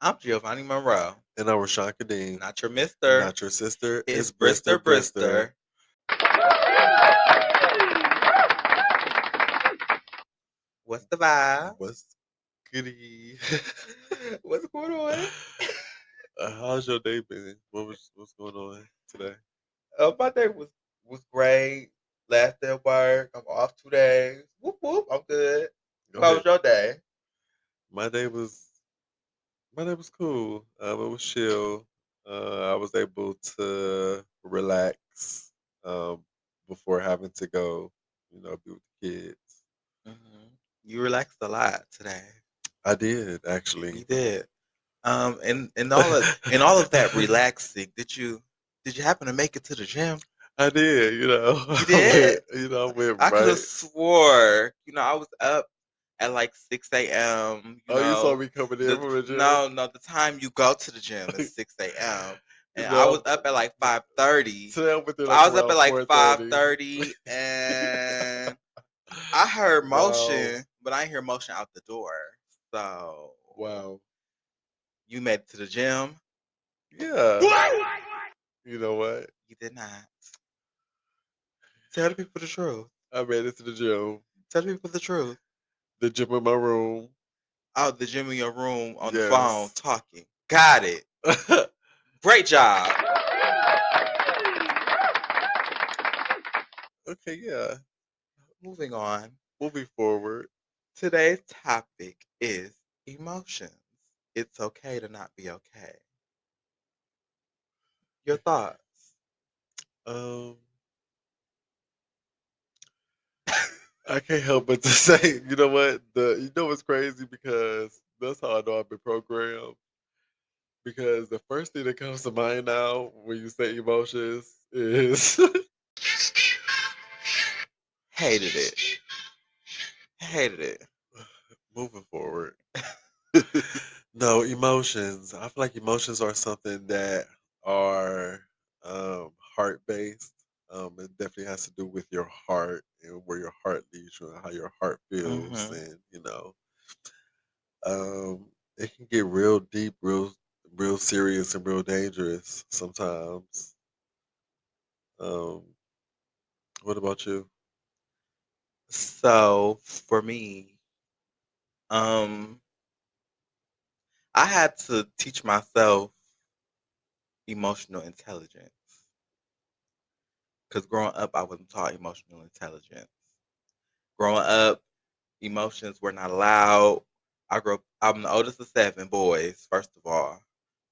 I'm Giovanni Monroe. And I'm Rashawn Kadeem. Not your And mister. not your sister. It's Brister Brister. What's the vibe? What's goody? What's going on? How's your day been? What's going on today? My day was great. Last day of work. I'm off 2 days. Whoop whoop. I'm good. Go How was ahead. your day? My day was cool. It was chill. I was able to relax before having to go, be with the kids. You relaxed a lot today. I did You actually. did. And all of that relaxing. Did you happen to make it to the gym? I did. You did? I went I could have right. swore. I was up at like 6 a.m. Oh, you saw me coming in from the gym. No, the time you go to the gym is 6 a.m. You And I was know, up at like 5:30. today I went there like I was up around at like 4:30. 5:30, and I heard Wow. motion, but I didn't hear motion out the door. So Wow. you made it to the gym. Yeah. You know what? You did not. Tell the people the truth. I made it to the gym. Tell the people the truth. The gym in my room. Out the gym in your room on the phone Yes. talking. Got it. Great job. Okay, yeah. Moving on. Moving forward. Today's topic is emotions. It's okay to not be okay. Your thoughts? Um, I can't help but to say, you know what? What's crazy because that's how I know I've been programmed. Because the first thing that comes to mind now when you say emotions is Hated it. Hated it. moving forward. No, emotions. I feel like emotions are something that are heart based. It definitely has to do with your heart and where your heart leads you and how your heart feels. Mm-hmm. And it can get real deep, real serious, and real dangerous sometimes. Um, what about you? So for me, um, I had to teach myself emotional intelligence because growing up, I wasn't taught emotional intelligence. Growing up, emotions were not allowed. I'm the oldest of 7 boys, first of all.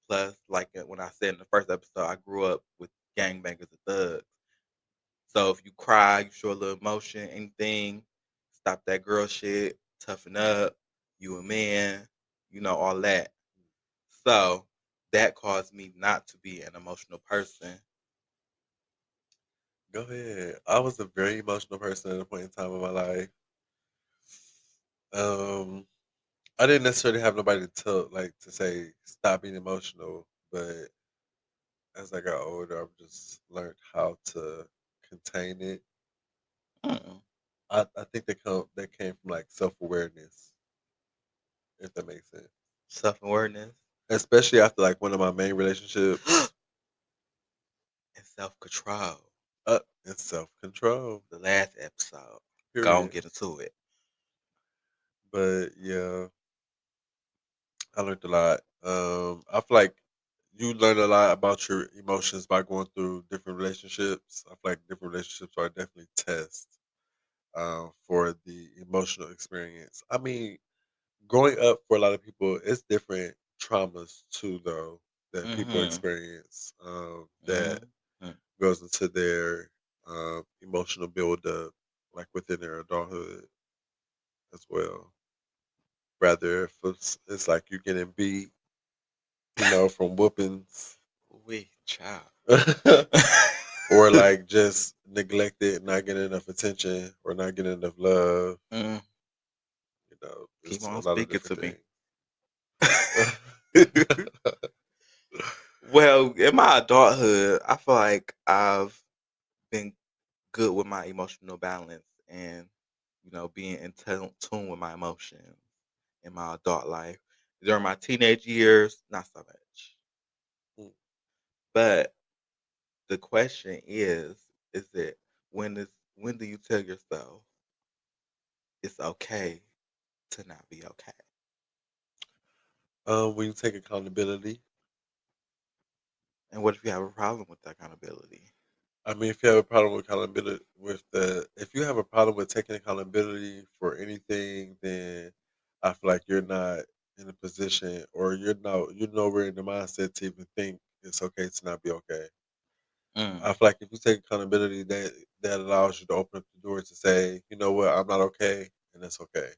Plus, like when I said in the first episode, I grew up with gangbangers and thugs. So if you cry, you show a little emotion, anything, stop that girl shit, toughen up, you a man, all that. So that caused me not to be an emotional person. Go ahead. I was a very emotional person at a point in time in my life. Um, I didn't necessarily have nobody to tell, like, to say stop being emotional, but as I got older, I've just learned how to contain it. Mm. I think that came from like self awareness, if that makes sense. Self-awareness Especially after like one of my main relationships, and self-control. and self control. The last episode. Go on, Period. get into it. But yeah, I learned a lot. I feel like you learn a lot about your emotions by going through different relationships. I feel like different relationships are definitely tests for the emotional experience. I mean, growing up for a lot of people, it's different traumas too, though, that people Mm-hmm. experience that Mm-hmm. goes into their emotional buildup, like within their adulthood as well. Rather, if it's like you're getting beat, from whoopings, We child. or like just neglected, not getting enough attention, or not getting enough love. Mm, keep It's a on lot of speaking different to me. things. Well, in my adulthood, I feel like I've been good with my emotional balance and being in tune with my emotions in my adult life. During my teenage years, not so much. Mm. But the question is it when do you tell yourself it's okay to not be okay? When you take accountability, And what if you have a problem with accountability? I mean, if you have a problem with accountability, if you have a problem with taking accountability for anything, then I feel like you're not in a position, or you're nowhere in the mindset to even think it's okay to not be okay. I Mm, feel like if you take accountability, that allows you to open up the door to say, you know what, I'm not okay, and that's okay.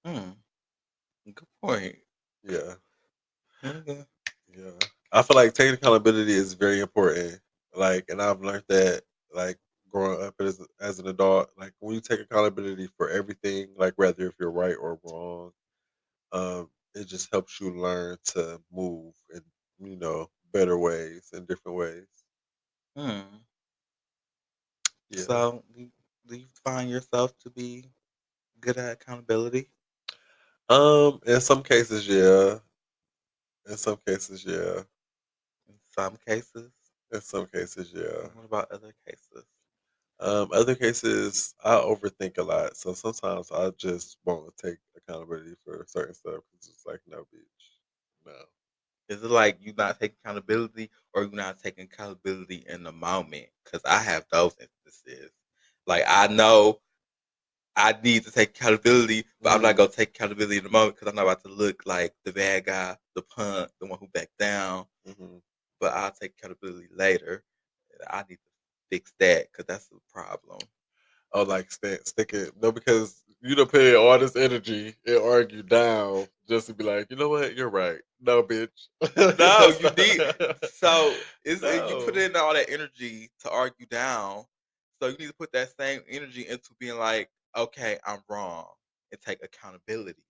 mm, good point. Yeah, Okay. yeah. I feel like taking accountability is very important. Like, and I've learned that, like, growing up as an adult, like when you take accountability for everything, like whether if you're right or wrong, it just helps you learn to move in, better ways and different ways. Mm. Yeah. So, do you find yourself to be good at accountability? In some cases, yeah. In some cases, yeah. In some cases. In some cases, yeah. And what about other cases? Other cases, I overthink a lot, so sometimes I just won't take accountability for certain stuff because it's like, no, bitch, no. Is it like you not taking accountability or you not taking accountability in the moment? Because I have those instances. Like I know I need to take accountability, but I'm not Hmm. gonna take accountability in the moment because I'm not about to look like the bad guy, the punk, the one who backed down. Hmm. But I'll take accountability later. I need to fix that because that's the problem. Oh, like stick it. No, because you don't put in all this energy and argue down just to be like, you know what, you're right. No, bitch. No, That's you need not. so it's you put No. in all that energy to argue down. So you need to put that same energy into being like, okay, I'm wrong and take accountability.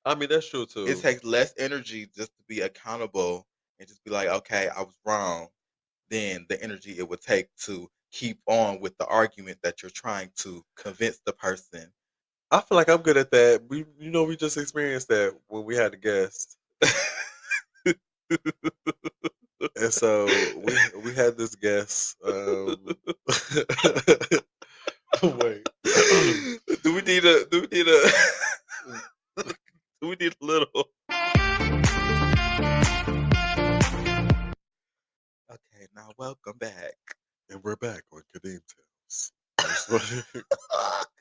I mean, that's true It too. takes less energy just to be accountable and just be like, okay, I was wrong, than the energy it would take to keep on with the argument that you're trying to convince the person. I feel like I'm good at that. We just experienced that when we had a guest. And so we had this guest. Wait. Do we need a do we need a little okay, now welcome back. And we're back on Kadeem Tales. I just want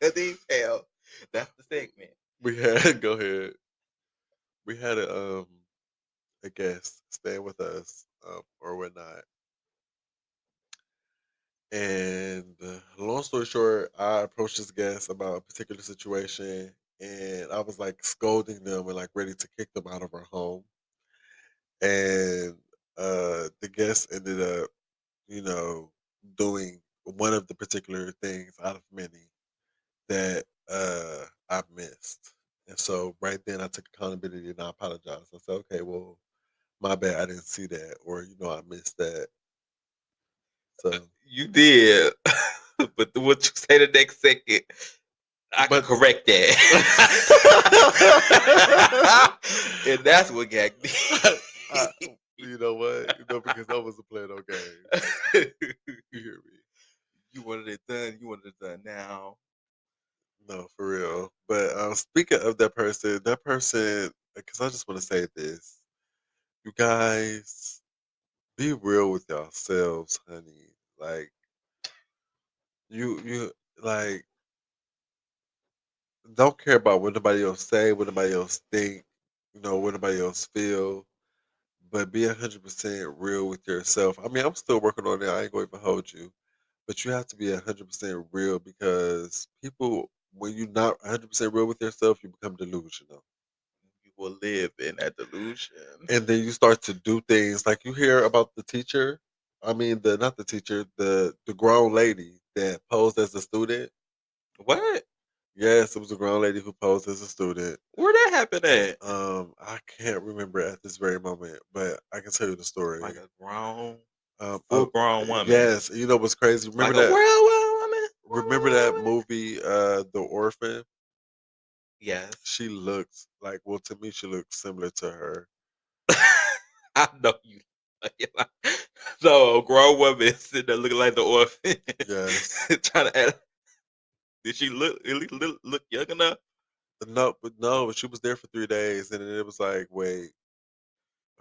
Kadeem Tale. That's the segment. we had go ahead. We had a guest staying with us, or whatnot. And long story short, I approached this guest about a particular situation, and I was like scolding them and like ready to kick them out of our home. And the guest ended up, you know, doing one of the particular things out of many that I missed. And so right then I took accountability and I apologized. I said, okay, well, my bad, I didn't see that, or I missed that. So, You did. But what you say the next second, I can but correct that. And that's what gagged me. I, you know what? Because I wasn't playing no games. You hear me? You wanted it done. You wanted it done now. No, for real. But speaking of that person, because I just want to say this, you guys, be real with yourselves, honey. Like you like don't care about what nobody else say, what nobody else think, what nobody else feel. But be 100% real with yourself. I mean, I'm still working on it. I ain't going to even hold you. But you have to be 100% real because people, when you're not 100% real with yourself, you become delusional. You will live in that delusion. And then you start to do things like you hear about the teacher. I mean, the not the teacher, the grown lady that posed as a student. What? Yes, it was a grown lady who posed as a student. Where that happened at? I can't remember at this very moment, but I can tell you the Like story. a grown, full Oh, grown woman. yes, you know what's crazy? Like a world woman. Remember that movie, The Orphan? Yes. She looks like, well, to me, she looks similar to her. I know you. So a grown woman sitting there looking like the orphan, Yes. trying to add. Did she look at least look young enough? No, she was there for 3 days, and then it was like, wait,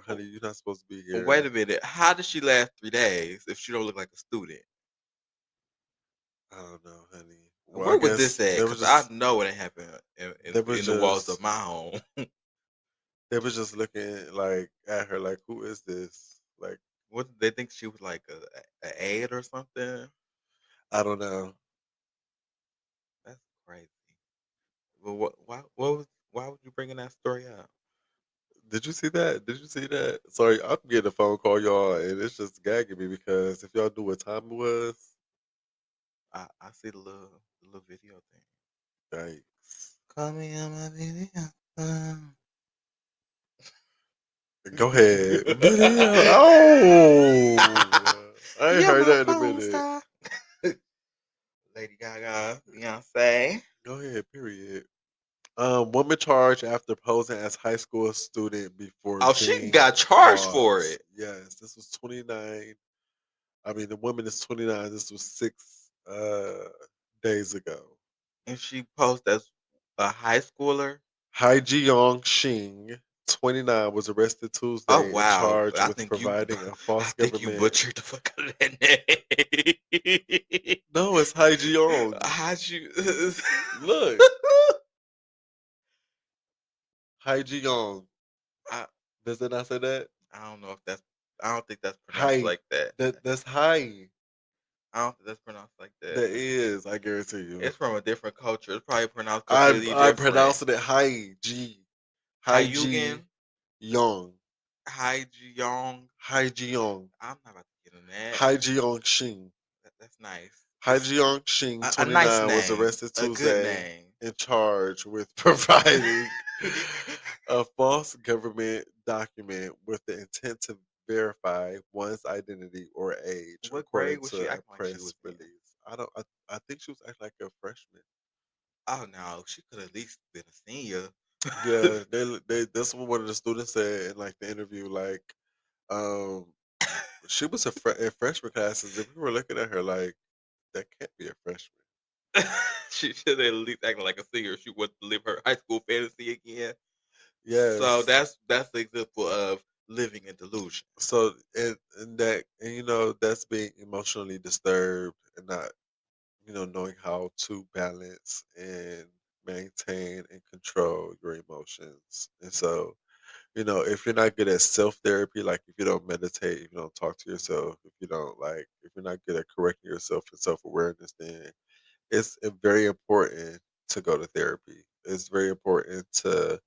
honey, you're not supposed to be Wait here. a minute. How did she last 3 days if she don't look like a student? I don't know, honey. Well, I Where was this guess at? Because I know it happened they were in the walls of just my home. they were just looking like at her like, who is this? Like, What did they think she was like a aide or something? I don't know. That's crazy. But why would you bringing that story up? Did you see that? Did you see that? Sorry, I'm getting a phone call, y'all, and it's just gagging me because if y'all knew what time it was, I see the little video thing. yikes. Call me on my video. Go ahead. Video. Oh, I ain't Yeah, heard my that in a phone minute. star. Lady Gaga, Beyonce. Go ahead, period. Woman charged after posing as high school student before Oh, she being got charged caught. for it. Yes, this was 29. I mean, the woman is 29. This was 6 days ago. And she posed as a high schooler. Hai Jiong Xing, 29, was arrested Oh Tuesday and wow. charged with providing a I false think you government. butchered the fuck out of that name. No, it's Hai Jiong. How'd you Look, Hai Jiong. I, Does it not say that? I don't know if that's I don't think that's pronounced Hai. like that. That's Hai. I don't think that's pronounced like that. That is, I guarantee you. It's from a different culture. It's probably pronounced I'm completely I'm different. pronouncing it Hai Ji. Hai Ji Hyugan, Young. Hyjeong. Hai Jiong. I'm not about to get in that. Hai Jiong Xing. That's nice. Hai Jiong Xing, A nice 29, was name. arrested A good Tuesday name. and charged with providing a false government document with the intent to verify one's identity or age, What according grade was she to a acting like she press was in? release. I think she was acting like a freshman. Oh no, she could at least been a senior. Yeah, they that's what one of the students said in like the interview. Like, um, she was in freshman classes, and we were looking at her like that can't be a freshman. She should at least acting like a senior. She wants to live her high school fantasy again. So Yes. that's the example of living in delusion. So and that and that's being emotionally disturbed and not knowing how to balance and maintain and control your emotions. And so if you're not good at self therapy, like if you don't meditate, if you don't talk to yourself, if you don't if you're not good at correcting yourself and self awareness, then it's very important to go to therapy. It's very important to,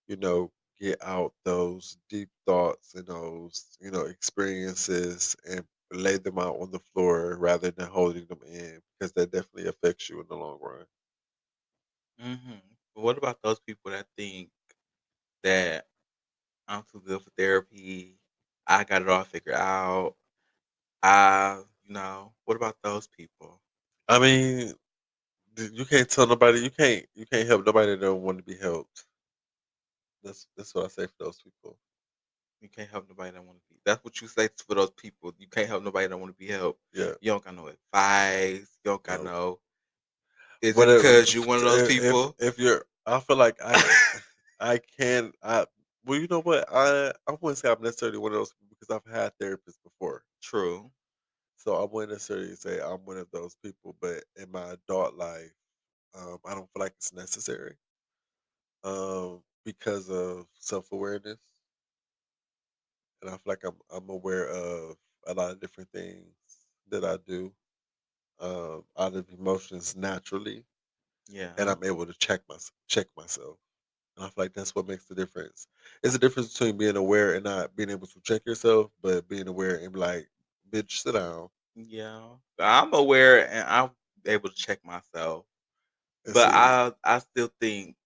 you know, get out those deep thoughts and those, experiences and lay them out on the floor rather than holding them in because that definitely affects you in the long run. hmm But what about those people that think that I'm too good for therapy? I got it all figured out. What about those people? I mean, you can't tell nobody you can't help nobody that don't want to be helped. That's what I say for those people. You can't help nobody that want to be. That's what you say for those people. You can't help nobody that want to be helped. Yeah. You don't got no advice. You don't got No. no. Is it Whatever. because you one of those people? If you're, I feel like I can well, you know what, I wouldn't say I'm necessarily one of those people because I've had therapists before, True. so I wouldn't necessarily say I'm one of those people. But in my adult life, I don't feel like it's necessary, because of self awareness, and I feel like I'm aware of a lot of different things that I do, out of emotions naturally, and Yeah. I'm able to check myself. And I feel like that's what makes the difference. It's a difference between being aware and not being able to check yourself, but being aware and be like, bitch, sit down Yeah. I'm aware and I'm able to check myself. and But see. I still think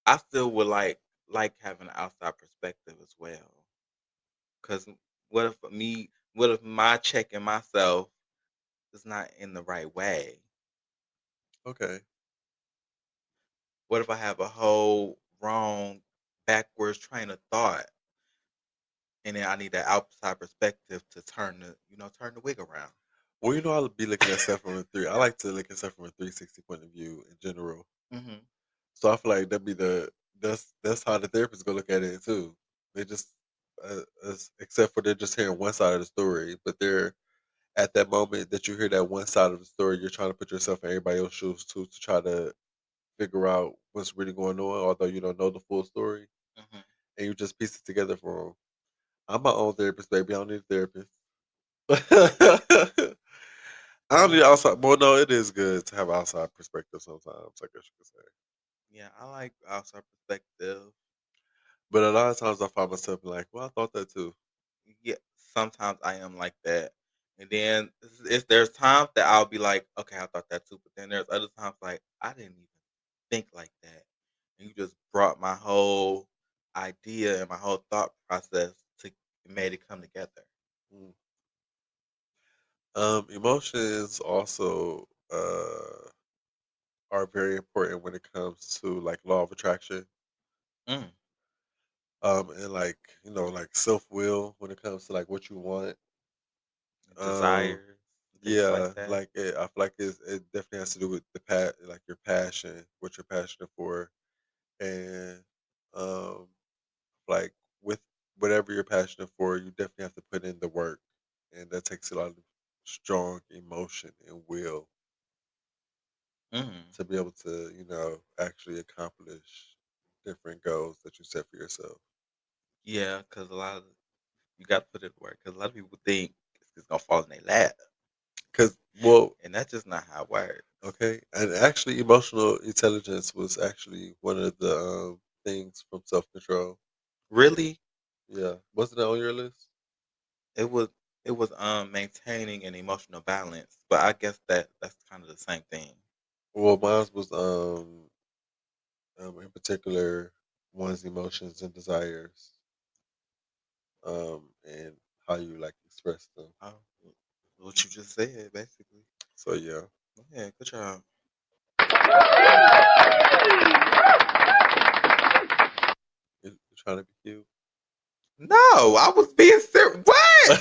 I still would like having an outside perspective as well. Cause what if my checking myself is not in the right way? Okay. What if I have a whole wrong, backwards train of thought, and then I need that outside perspective to turn the wig around? Well, I'll be looking at stuff from a three. I like to look at stuff from a 360 point of view in general. Hmm. So I feel like that's how the therapist gonna look at it too. They just except for they're just hearing one side of the story, but they're at that moment that you hear that one side of the story, you're trying to put yourself in everybody else's shoes too to try to figure out what's really going on, although you don't know the full story, Hmm. and you just piece it together for them. I'm my own therapist, baby. I don't need a therapist. I don't need Yeah, outside. Well, no, it is good to have outside perspective sometimes. I guess you could say. yeah, I like outside perspective. But a lot of times I find myself like, well, I thought that too. Yeah, sometimes I am like that, and then there's times that I'll be like, okay, I thought that too, but then there's other times like I didn't even think like that, and you just brought my whole idea and my whole thought process to made it come together. Mm. Emotions also are very important when it comes to like law of attraction. Mm, And like like self will when it comes to like what you want. Um, desires, things like yeah, that. like I feel like it definitely has to do with like your passion, what you're passionate for, and um, like with whatever you're passionate for, you definitely have to put in the work, and that takes a lot of strong emotion and will Mm, to be able to actually accomplish different goals that you set for yourself. yeah, because a lot of you got to put it to work. Because a lot of people think it's just gonna fall in their lap, Because well, and that's just not how it works. okay, and actually, emotional intelligence was actually one of the things from self control. Really, Yeah, wasn't that on your list? it was maintaining an emotional balance, but I guess that's kind of the same thing. Well, mine was in particular one's emotions and desires, and how you like express them. Oh, what you just said, basically. So yeah, Yeah, good job. you trying to be cute. No, I was being serious. What?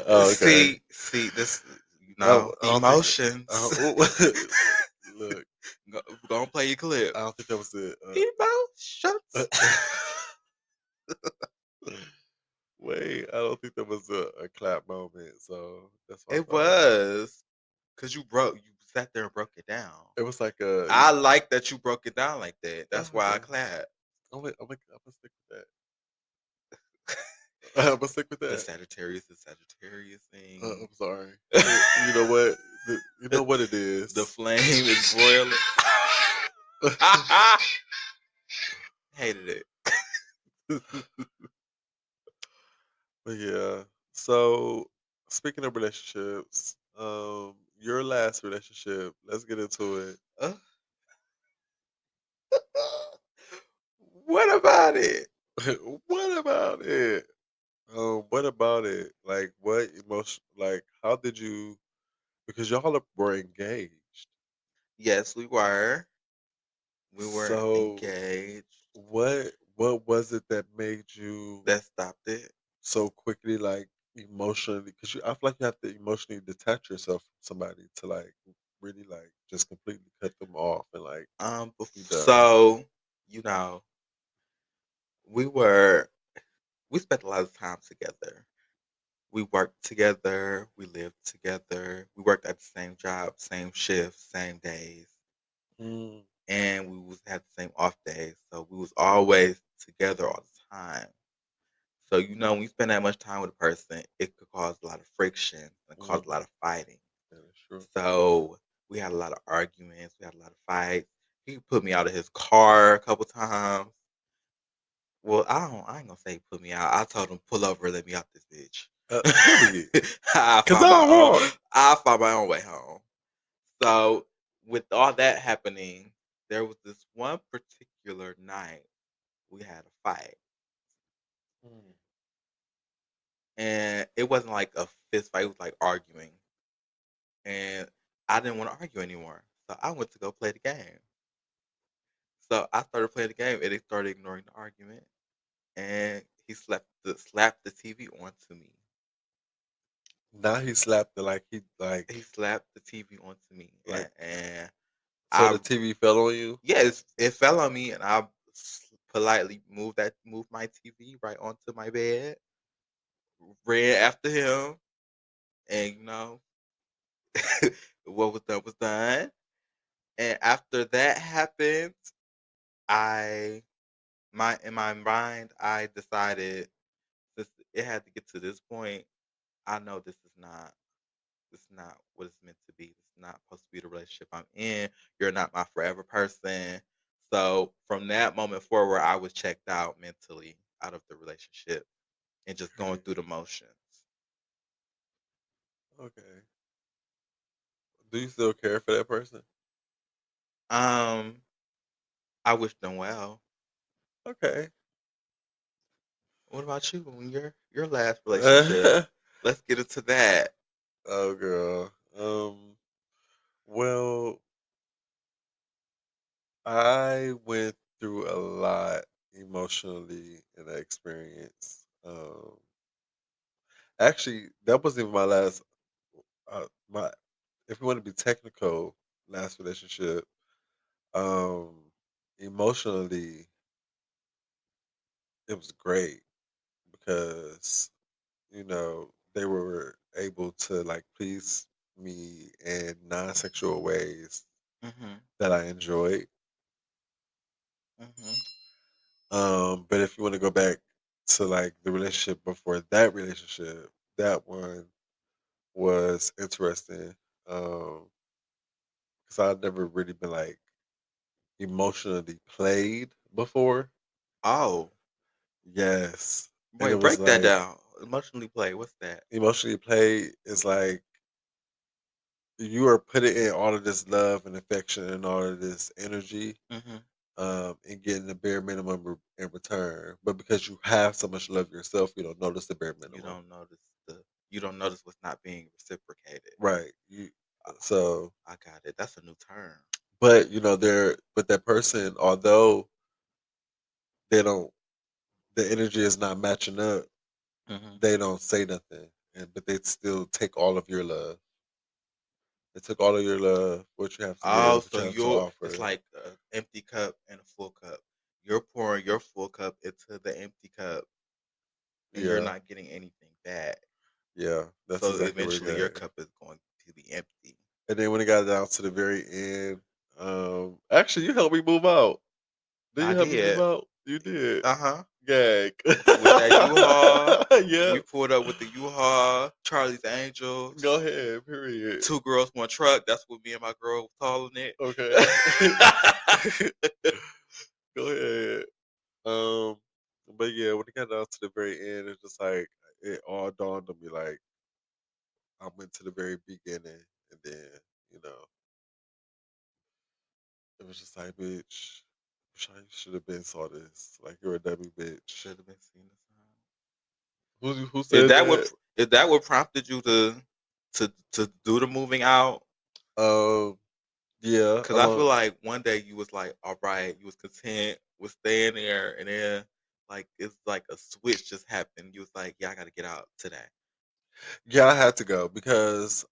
Oh, okay. See, this, I don't think. emotions. Look, Go play your clip. I don't think that was it. Emotions. Wait, I don't think that was a clap moment. So that's my It fault. was because you sat there and broke it down. It was like a. I like that you broke it down like that. That's why I Okay. clapped. I'm gonna stick with that. I'm gonna stick with The that. Sagittarius thing. I'm sorry. You know what? You know what it The is. flame is boiling. Hated it. But yeah. So speaking of relationships, your last relationship. Let's get into it. Uh, what about it? What about it? What about it? Like, what emotion? Like, how did you? Because were engaged. Yes, we were. We were So, engaged. what was it that made you That stopped it. so quickly, like emotionally? Because I feel like you have to emotionally detach yourself from somebody to like really like just completely cut them off and like be done. So you know, we were we spent a lot of time together. We worked together. We lived together. We worked at the same job, same shifts, same days, Mm, and we was had the same off days. So we was always together all the time. So when you spend that much time with a person, it could cause a lot of friction and cause a hmm. lot of fighting. That is true. So we had a lot of arguments. We had a lot of fights. He put me out of his car a couple times. Well, I ain't gonna say he put me out. I told him pull over, let me out this bitch. Period. I Cause found my I'm own. wrong. I found my own way home. So with all that happening, there was this one particular night we had a fight, Mm, and it wasn't like a fist fight. It was like arguing, and I didn't want to argue anymore. So I went to go play the game. So I started playing the game, and they started ignoring the argument, and he slapped the TV onto me. Now he slapped it like he like He slapped the TV onto me, like and so the I TV fell on you. yeah, it fell on me, and I politely moved my TV right onto my bed, ran after him, and what was done was done. And after that happened, I my in my mind I decided, since it had to get to this point, I know this is not what it's meant to be. This is not supposed to be the relationship I'm in. You're not my forever person. So from that moment forward, I was checked out mentally out of the relationship and just going Okay. through the motions. Okay. Do you still care for that person? Um, I wish them well. Okay. What about you in your last relationship? Let's get into that. Oh girl. Well, I went through a lot emotionally in that experience. Actually, that wasn't even my last. My if you want to be technical, last relationship. Um, Emotionally, it was great because they were able to like please me in non-sexual ways Mhm. that I enjoyed. Mhm. But if you want to go back to like the relationship before that relationship, that one was interesting. Because I'd never really been like emotionally played before. Oh, Yes. And it wait, was break that like down. Emotionally play. What's that? emotionally played is like you are putting in all of this love and affection and all of this energy, Mhm. and getting the bare minimum in return. But because you have so much love yourself, you don't notice the bare You minimum. don't notice you don't notice what's not being reciprocated. Right. You I, so I got it. That's a new term. but but that person, although they don't the energy is not matching up, Mhm. they don't say nothing. And but they still take all of your love. They took all of your love, what you have to Oh, give, what so you have to it's offer. like an empty cup and a full cup. You're pouring your full cup into the empty cup, and you're Yeah, not getting anything back. yeah. That's So exactly where eventually, your it got. cup is going to be empty. And then when it got down to the very end, actually you helped me move out. Did I you help me move did. out? You did. Uh-huh. Gag. With that U-Haul, Yep. you pulled up with the U-Haul, Charlie's Angels, Go ahead. Period. two girls, one truck. That's what me and my girl was calling it. Okay. Go ahead. Um, but yeah, when it got down to the very end, it's just like it all dawned on me. Like I went to the very beginning, and then you know it was just like, bitch, you should have been saw this. Like you're a dummy, bitch. Should have been seeing the sign. Who Is said that what that? is that what prompted you to do the moving out? Um, yeah, Because I feel along. like one day you was like, all right, you was content with staying there, and then like it's like a switch just happened. You was like, yeah, I got to get out today. Yeah, I had to go because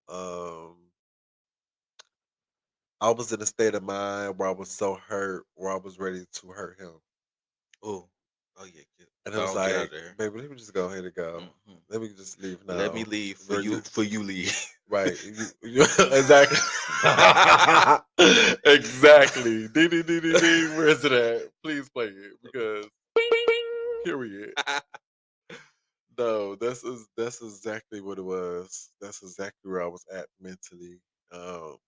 um I was in a state of mind where I was so hurt where I was ready to hurt him. Oh, oh yeah, And it was go get out of like, there. baby, let me just go ahead and go. Hmm. Let me just leave Let me now. leave for Where you. you For you leave. right. You exactly. Exactly. Ding ding ding ding ding. Where is it at? Please play it because period. No, that's exactly what it was. That's exactly where I was at mentally.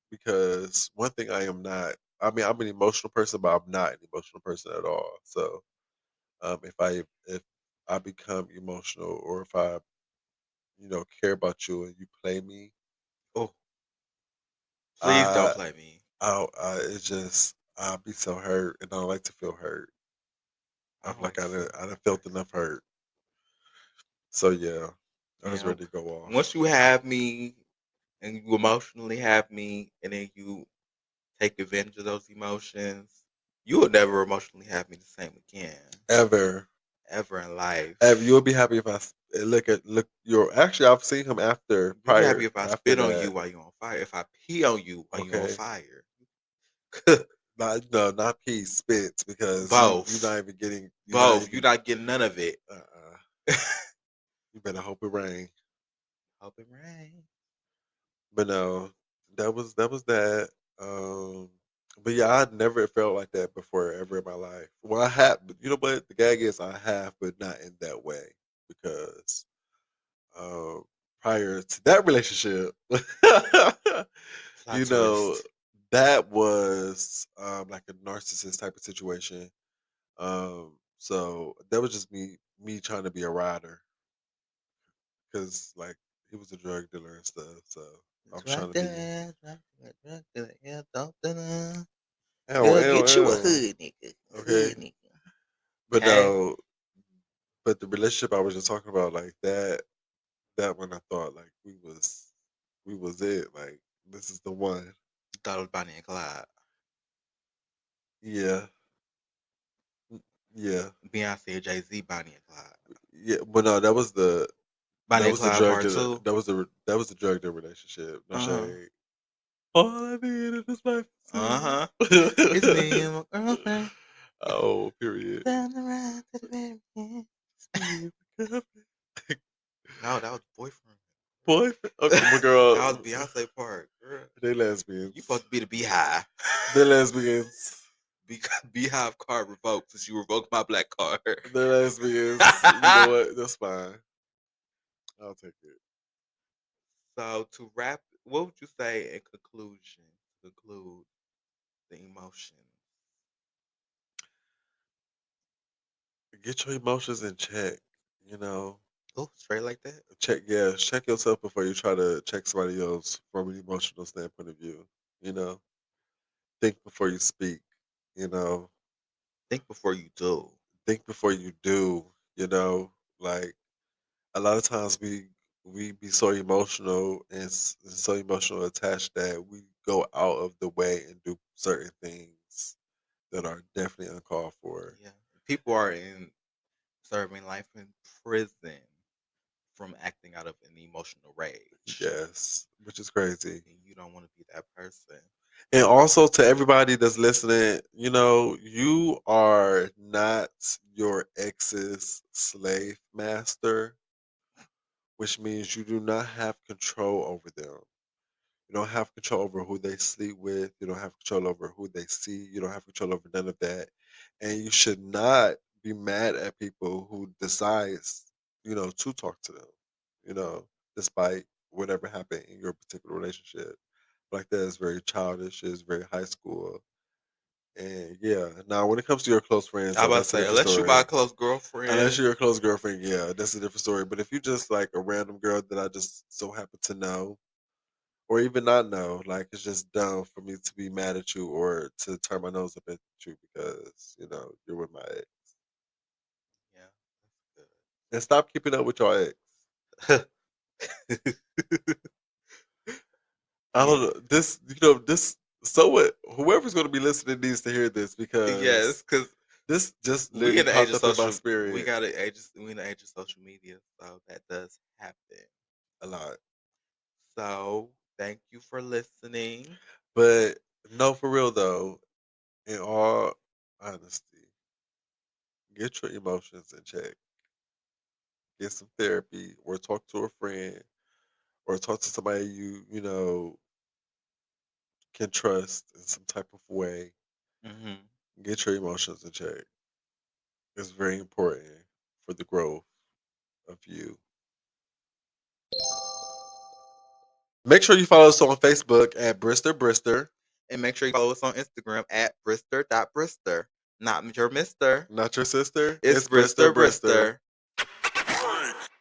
Because one thing I am not. I mean, I'm an emotional person, but I'm not an emotional person at all. So, if I become emotional, or if I care about you and you play me, Oh, please don't I play me. it's just I'll be so hurt, and I don't like to feel hurt. I I'm don't like like to feel I done hurt felt either. enough hurt. So yeah, I was Yeah. ready to go Once off. you have me and you emotionally have me, and then you take advantage of those emotions, you will never emotionally have me the same again, Ever. ever in life. You'll be happy if look. You're actually I've seen him after You'll be happy if I after spit on you that. while you're on fire. If I pee on you while you're on Okay, fire. not pee, spit because you're Both. not even getting Both. You're not getting none of it. You better hope it rain. Hope it rain. But no, that was that. Um, but yeah, I never felt like that before ever in my life. Well, I have, but you know what? The gag is I have, but not in that way because um, prior to that relationship, Plot you know, twist. that was like a narcissist type of situation. So that was just me trying to be a rider because like he was a drug dealer and stuff. So I was Right trying to be. there. Right there. Yeah, don't da-da. Ow, Girl, ow, get you a ow. hood nigga. Okay, Hood nigga. but Okay? no, but the relationship I was just talking about, like that one, I thought like we was it. Like this is the one. Thought it was Bonnie and Clyde. Yeah, yeah, Beyonce and Jay-Z, Bonnie and Clyde. yeah. But no, Bonnie that and was the Clyde drug part dealer. two. That was the drug dealer relationship. No Uh-huh. shade. All I need in this life Uh-huh. is It's me you. and my girlfriend. Oh, period. Down the ride to the very end. No, that was boyfriend. Boyfriend. Okay, my That was girl. Beyonce part. Girl. They You lesbians. supposed to be the beehive. They lesbians. Beehive card revoked since you revoked my black card. They lesbians. You know what? That's fine. I'll take it. So to wrap, what would you say in conclusion? To conclude the emotions. Get your emotions in check. You know, Oh, straight like that. check yourself before you try to check somebody else from an emotional standpoint of view. You know, think before you speak. You know, Think before you do. think before you do. You know, like a lot of times we be so emotional and so emotional attached that we go out of the way and do certain things that are definitely uncalled for. Yeah. People are in serving life in prison from acting out of an emotional rage. Yes, which is crazy. And you don't want to be that person. And also to everybody that's listening, you know, you are not your ex's slave master, which means you do not have control over them. You don't have control over who they sleep with. You don't have control over who they see. You don't have control over none of that. And you should not be mad at people who decides, to talk to them, despite whatever happened in your particular relationship. Like that is very childish. It's very high school. And yeah, now when it comes to your close friends, I though, about to that's a say, different unless you buy a story. close Unless girlfriend, you're a close girlfriend, yeah, that's a different story. But if you just like a random girl that I just so happen to know, or even not know. Like it's just dumb for me to be mad at you or to turn my nose up at you because you're with my ex. yeah, And stop keeping up with your ex. that's good. I don't Yeah. know this. So what? Whoever's going to be listening needs to hear this Yes, because because this just we literally in the age popped of up in my social. We spirit got an age. We in the age of social media, so that does happen. a lot. So thank you for listening. But no, for real though, in all honesty, get your emotions in check. Get some therapy or talk to a friend or talk to somebody you can trust in some type of way. Hmm. Get your emotions in check. It's very important for the growth of you. Make sure you follow us on Facebook at Brister Brister. And make sure you follow us on Instagram at Brister Brister. Not your Mister. Not your sister. It's It's Brister Brister Brister. Brister.